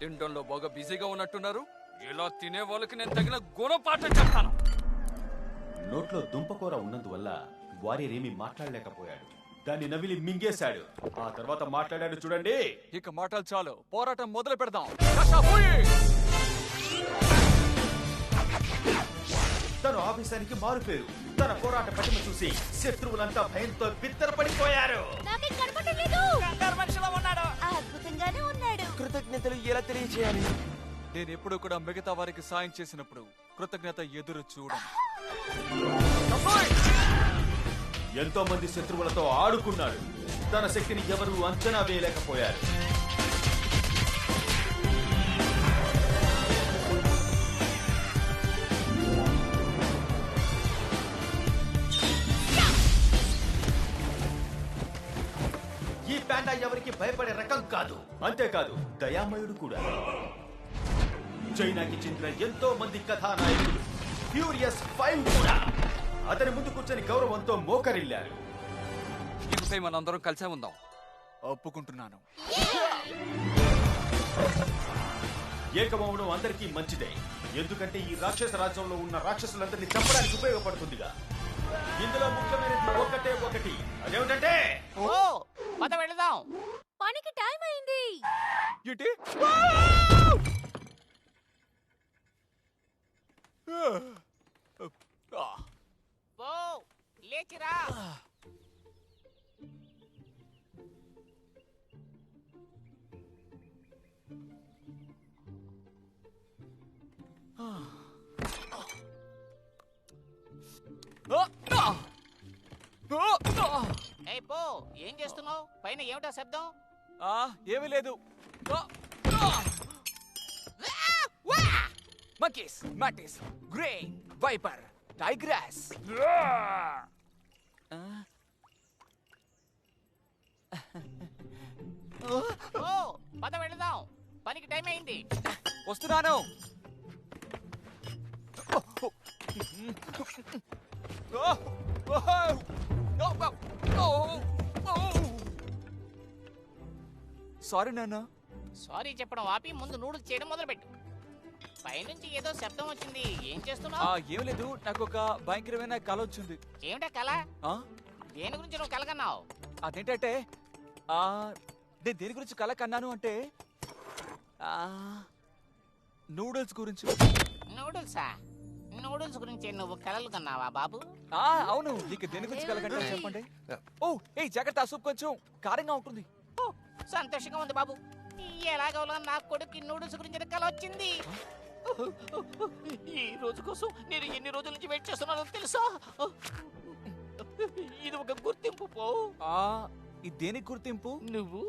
తినడంలో బాగా బిజీగా ఉన్నట్టున్నారు. ఇలా తినే వాళ్ళకి నేను తగిన గుణపాఠం చెప్తాను. నోట్లో దుంపకూర ఉన్నందువల్ల వారియర్ ఏమీ మాట్లాడలేకపోయాడు. దాన్ని నవిలి మింగేశాడు. ఆ తర్వాత మాట్లాడాడు చూడండి. ఇక మాటలు చాలు, పోరాటం మొదలు పెడదాం. తను ఆఫీసానికి మారుపేరు. తన పోరాట పటిమ చూసి శత్రువులంతా భయంతో బిత్తరపడిపోయారు. అద్భుతంగానే ఉన్నాడు. కృతజ్ఞతలు ఎలా తెలియజేయాలి? నేను ఎప్పుడు కూడా మిగతా వారికి సాయం చేసినప్పుడు కృతజ్ఞత ఎదురు చూడను. ఎంతో మంది శత్రువులతో ఆడుకున్నాడు. తన శక్తిని ఎవరూ అంచనా వేయలేకపోయారు. ఈ పాండా ఎవరికి భయపడే రకం కాదు. అంతేకాదు దయామయుడు కూడా. చైనాకి చెందిన ఎంతో మంది కథానాయకులు ఫ్యూరియస్ 5 కూడా అతని ముందు కూర్చొని గౌరవంతో మోకరిల్లారు. ఇకపై మనందరం కలిసే ఉందాం. ఒప్పుకుంటున్నాను. ఏకమౌనం అందరికీ మంచిదే. ఎందుకంటే ఈ రాక్షస రాజ్యంలో ఉన్న రాక్షసులందరినీ చంపడానికి ఉపయోగపడుతుందిగా. ఇందులో ముఖ్యమైనది ఒకటి. అదేమిటంటే పద వెళదాం. పనికి టైం అయింది. ఏంటి? పో, లేచిరా. ఏయ్ పో, ఏం చేస్తున్నావు? పైన ఏమిటా శబ్దం? ఏమీ లేదు. Monkeys, mantis, crane, viper, tigress. ఓ పద వెళదాం. పనికి టైం అయింది. వస్తున్నాను. సారీ నాన్న. సారీ చెప్పడం ఆపి ముందు నూడిల్స్ చేయడం మొదలుపెట్టు. పైనుంచి ఏదో శబ్దం వచ్చింది. ఏం చేస్తున్నావు? ఏం లేదు, నాకు ఒక భయంకరమైన కళ వచ్చింది. ఏమిటా కళ? దేని గురించి నువ్వు కలగన్నావు? అదేంటంటే నేను దేని గురించి కళ కన్నాను అంటే నూడిల్స్ గురించి. నూడిల్సా? నూడిల్స్ గురించి నువ్వు కలలు కన్నావా బాబు? అవును. నీకు దేని గురించి కళ కంటారు చెప్పండి. జాగ్రత్త, సూప్ కొంచెం కారంగా ఉంటుంది. సంతోషంగా ఉంది బాబు. ఎలాగోలా నా కొడుకు నూడిల్స్ గురించి కళ వచ్చింది. ఈ రోజు కోసం నేను ఎన్ని రోజుల నుంచి వెయిట్ చేస్తున్నానో తెలుసా? ఇది ఒక గుర్తింపు. పో. ఇది దేనికి గుర్తింపు? నువ్వు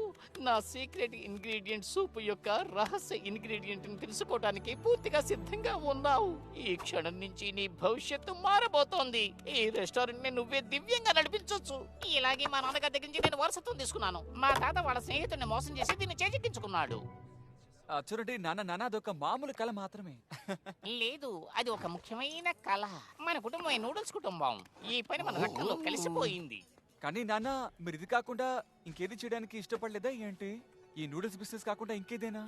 నా సీక్రెట్ ఇంగ్రీడియంట్ సూప్ యొక్క రహస్య ఇంగ్రీడియంట్ ని తెలుసుకోవడానికి పూర్తిగా సిద్ధంగా ఉన్నావు. ఈ క్షణం నుంచి నీ భవిష్యత్తు మారబోతోంది. ఈ రెస్టారెంట్ ని నువ్వే దివ్యంగా నడిపించొచ్చు. ఇలాగే మా నాన్నగారి దగ్గర నుంచి నేను వారసత్వం తీసుకున్నాను. మా తాత వాళ్ళ స్నేహితుడిని మోసం చేసి దీన్ని చేజిక్కించుకున్నాడు. చూడండి నాన్న, అదొక మామూలు కళ మాత్రమే. లేదు, అది ఒక ముఖ్యమైన కళ. మన కుటుంబం ఈ నూడిల్స్ కుటుంబం. ఈ పని మన రక్తంలో కలిసిపోయింది. కానీ నాన్న, మీరు ఇది కాకుండా ఇంకేది చేయడానికి ఇష్టపడలేదా ఏంటి? ఈ నూడిల్స్ బిజినెస్ కాకుండా ఇంకేదేనా?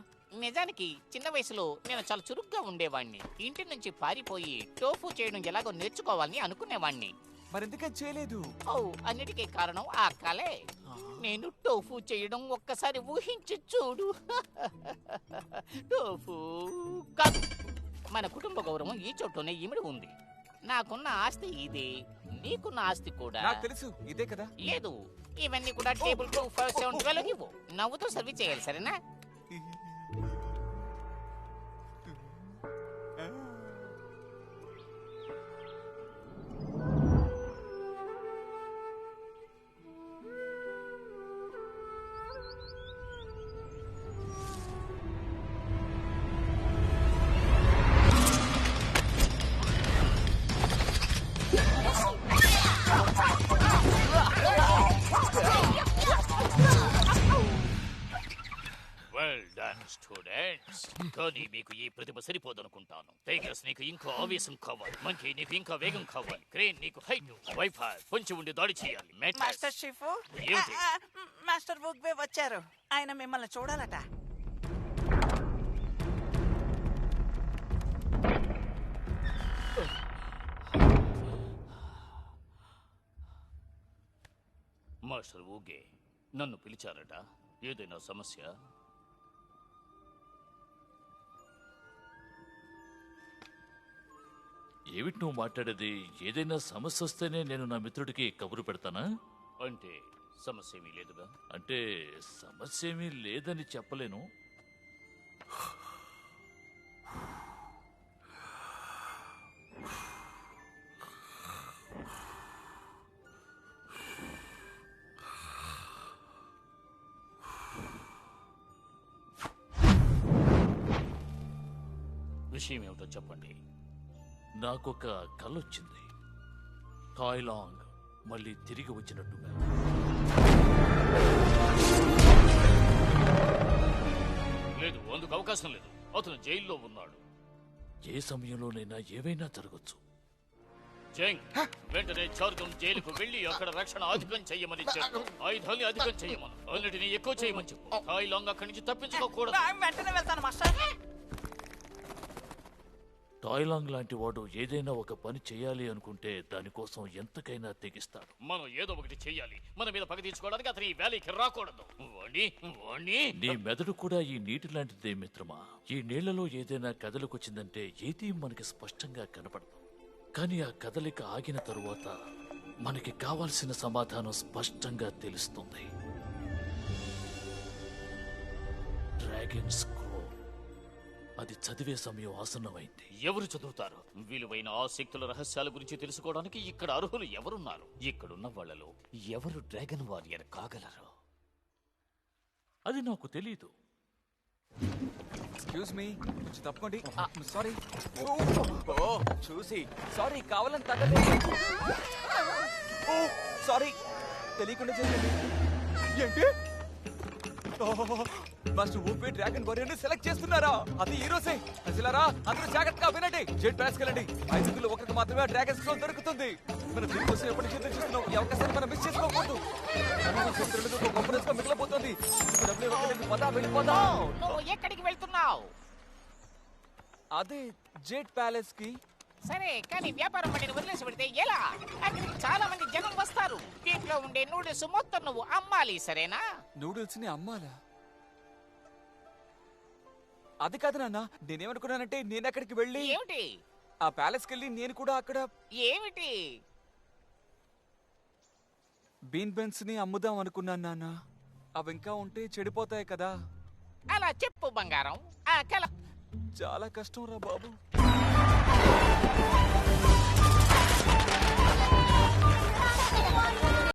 నిజానికి చిన్న వయసులో నేను చాలా చురుగ్గా ఉండేవాణ్ణి. ఇంటి నుంచి పారిపోయి టోఫు చేయడం ఎలాగో నేర్చుకోవాలని అనుకునేవాణ్ణి. మరెందుకని చేయలేదు? అన్నిటికీ కారణం ఆ కళే. నేను టోఫు చేయడం ఒక్కసారి ఊహించి చూడు. టోఫు కాదు. మన కుటుంబ గౌరవం ఈ చోటునే ఇమిడి ఉంది. నాకున్న ఆస్తి ఇదే, నీకున్న ఆస్తి కూడా. నాకు తెలుసు, ఇదే కదా. లేదు, ఇవన్నీ కూడా టేబుల్ 2 5 7 12 ఇవ్వు. నవ్వుతో సర్వీస్ చేయాలి, సరేనా? స్టూడెంట్స్, కానీ మీకు ఈ ప్రతిభ సరిపోదనుకుంటాను. టైగర్స్ నీకు ఇంకా ఆవేశం కావాలి, మంకీ నీకు ఇంకా వేగం కావాలి, క్రేన్ నీకు హైట్, వైఫై పొంచి ఉండి దాడి చేయాలి. మాస్టర్ షీఫ్, మాస్టర్ వుగ్వే వచ్చారు. ఆయన మిమ్మల్ని చూడాలట. మాస్టర్ ఊగే నన్ను పిలిచారట. ఏదైనా సమస్య? ఏమిటి నువ్వు మాట్లాడేది? ఏదైనా సమస్య వస్తేనే నేను నా మిత్రుడికి కబురు పెడతానా? అంటే సమస్య ఏమీ లేదుగా? అంటే సమస్య ఏమీ లేదని చెప్పలేను. విషయం ఏమిటో చెప్పండి. నాకొక కలొచ్చింది. టాయ్లాంగ్ మళ్ళీ తిరిగి వచ్చినట్టుగా. లేదు, అందుకు అవకాశం లేదు. అతను జైల్లో ఉన్నాడు. ఏ సమయంలోనైనా ఏవైనా జరగచ్చు. జంగ్, వెంటనే చార్గం జైలుకు వెళ్లి అక్కడ రక్షణ అధికం చెయ్యమని చెప్పు. ఆయుధాన్ని అధికం చెయ్యమని, అన్నిటినీ ఎక్కువ చేయమని చెప్పు. టాయ్లాంగ్ అక్కడి నుంచి తప్పించుకోకూడదు. వెంటనే వెళ్తాను మాస్టర్. టాయ్లాంగ్ లాంటి వాడు ఏదైనా ఒక పని చేయాలి అనుకుంటే దానికోసం ఎంతకైనా తెగిస్తాడు. మనం ఏదో ఒకటి చెయ్యాలి. మన మీద పగ తీర్చుకోవడానికి అతను ఈ వ్యాలీకి రాకూడదు. వాణ్ణి నీ మెదడు కూడా ఈ నీటి లాంటిదే మిత్రమా. ఈ నీళ్లలో ఏదైనా కదలికొచ్చిందంటే ఏదీ మనకి స్పష్టంగా కనపడదు. కానీ ఆ కదలిక ఆగిన తరువాత మనకి కావాల్సిన సమాధానం స్పష్టంగా తెలుస్తుంది. Dragon scroll. అది చదివే సమయం ఆసన్నమైంది. ఎవరు చదువుతారు? విలువైన ఆ శక్తుల రహస్యాల గురించి తెలుసుకోవడానికి ఇక్కడ అర్హులు ఎవరున్నారు? ఇక్కడున్న వాళ్ళలో ఎవరు డ్రాగన్ వారియర్ కాగలరు? అది నాకు తెలీదు. ఎక్స్క్యూజ్ మీ, కొంచెం తప్పుకోండి. సారీ ఓ చూసి సారీ, కావాలని తగ్గలేదు. సారీ, తెలియకుండా చేయండి. ఏంటి? మాస్టర్ ఊపి డ్రాగన్ వారియర్ ని సెలెక్ట్ చేస్తున్నారా? అది ఈ రోజే. అసలారా అందరూ జాగ్రత్తగా వినండి. Jet pass కెళ్ళండి. 5 ఒకరికి మాత్రమే డ్రాగన్ స్క్రోల్ దొరుకుతుంది. మనం దీనికోసం ఎప్పటి నుంచి ఎదురు చూస్తున్నాం. ఈ అవకాశాన్ని మనం మిస్ చేసుకోకూడదు. మిగిలిపోతుంది. వెళ్ళిపోదాం. నువ్వు ఎక్కడికి వెళ్తున్నావు? అదే జెట్ ప్యాలెస్ కి. సరే, కానీ వ్యాపారం పడిన వదిలేసి పెడితే ఎలా? అక్కడికి చాలా మంది జనం వస్తారు. దీంట్లో ఉండే నూడిల్స్ మొత్తం నువ్వు అమ్మాలి, సరేనా? నూడిల్స్ ని అమ్మాలా? అది కాదు నాన్న, నేనేమనుకున్నానంటే నేను అక్కడికి వెళ్ళి ఏమిటి? ఆ ప్యాలెస్ కెళ్ళి నేను కూడా అక్కడ ఏమిటి? బీన్ బెన్స్ ని అమ్ముదాం అనుకున్నాను నాన్న. అవి ఇంకా ఉంటే చెడిపోతాయి కదా. అలా చెప్పు బంగారం. చాలా కష్టం రా బాబు.